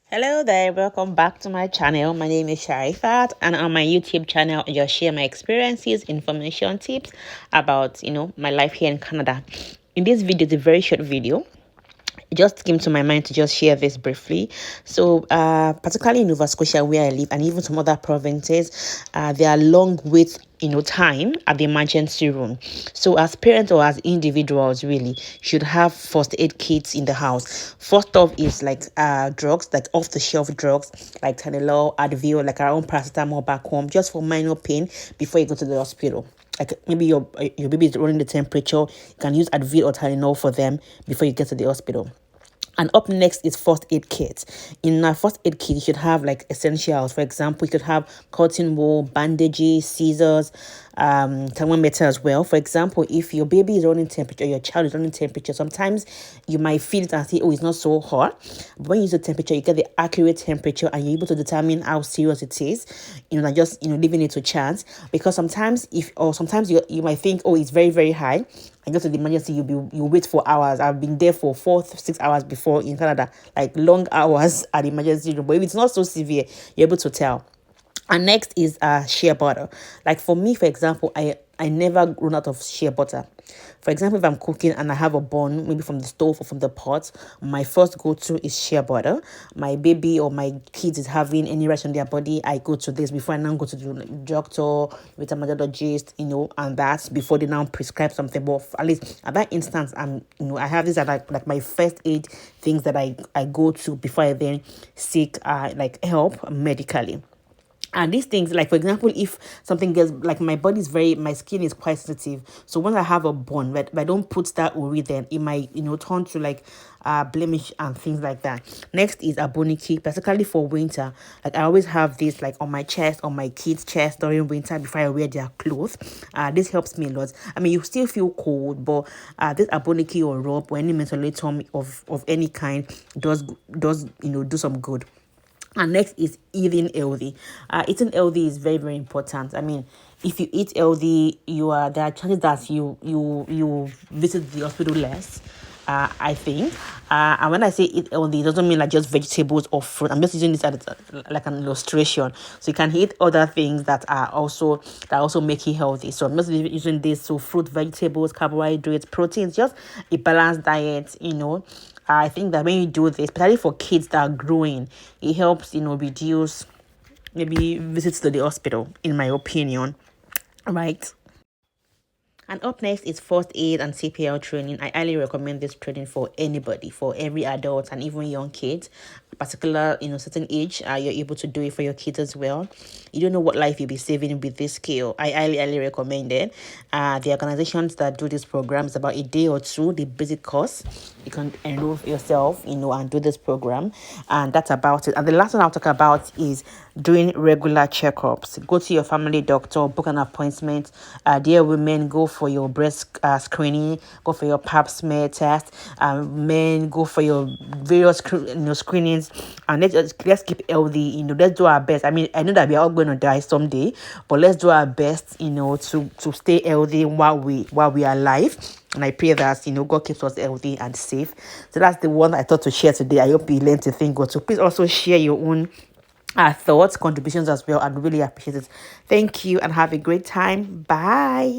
Hello there, welcome back to my channel. My name is Sherifat, and on my YouTube channel I just share my experiences, information, tips about my life here in Canada. In this video, it's a very short video. It just came to my mind to just share this briefly. So particularly in Nova Scotia where I live, and even some other provinces, there are long wait time at the emergency room. So as parents or as individuals, really should have first aid kits in the house. First off is like drugs, like off the shelf drugs like Tylenol, Advil, like our own paracetamol back home, just for minor pain before you go to the hospital. Like maybe your baby is running the temperature, you can use Advil or Tylenol for them before you get to the hospital. And up next is first aid kit. In our first aid kit, you should have like essentials. For example, you could have cotton wool, bandages, scissors, thermometer as well. For example, if your baby is running temperature, your child is running temperature, sometimes you might feel it and say, oh, it's not so hot. But when you use the temperature, you get the accurate temperature and you're able to determine how serious it is, not just leaving it to chance. Because sometimes sometimes you might think, oh, it's very, very high. And go to the emergency, you wait for hours. I've been there for 4-6 hours before in Canada, like long hours at the emergency room. But if it's not so severe, you're able to tell. And next is shea butter. Like for me, for example, I never run out of shea butter. For example, if I'm cooking and I have a bun, maybe from the stove or from the pot, my first go-to is shea butter. My baby or my kids is having any rash on their body, I go to this before I now go to the doctor, with a dermatologist, and that's before they now prescribe something. But at least at that instance, I have this like my first aid things that I go to before I then seek like help medically. And these things, like for example, if something gets, like my skin is quite sensitive. So when I have a burn, but if I don't put that ori, then it might, turn to like blemish and things like that. Next is aboniki, particularly for winter. Like I always have this like on my chest, on my kids' chest during winter before I wear their clothes. This helps me a lot. I mean, you still feel cold, but this aboniki or rope or any mentholatum of any kind does do some good. And next is eating healthy. Eating healthy is very, very important. I mean, if you eat healthy, there are chances that you visit the hospital less. I think. And when I say eat healthy, it doesn't mean like just vegetables or fruit. I'm just using this as like an illustration. So you can eat other things that also make you healthy. So I'm just using this. So fruit, vegetables, carbohydrates, proteins, just a balanced diet, I think that when you do this, especially for kids that are growing, it helps, reduce maybe visits to the hospital, in my opinion. Right. And up next is first aid and CPR training. I highly recommend this training for anybody, for every adult and even young kids. Particular, certain age, you're able to do it for your kids as well. You don't know what life you'll be saving with this skill. I highly recommend it. The organizations that do this program is about a day or two, the basic course. You can enroll yourself, and do this program. And that's about it. And the last one I'll talk about is doing regular checkups. Go to your family doctor, book an appointment. Dear women, go for your breast screening, go for your pap smear test. Men, go for your various screenings. And let's keep healthy. Let's do our best. I mean, I know that we are all going to die someday, but let's do our best. To stay healthy while we are alive. And I pray that God keeps us healthy and safe. So that's the one I thought to share today. I hope you learned to think God. So please also share your own thoughts, contributions as well. I'd really appreciate it. Thank you and have a great time. Bye.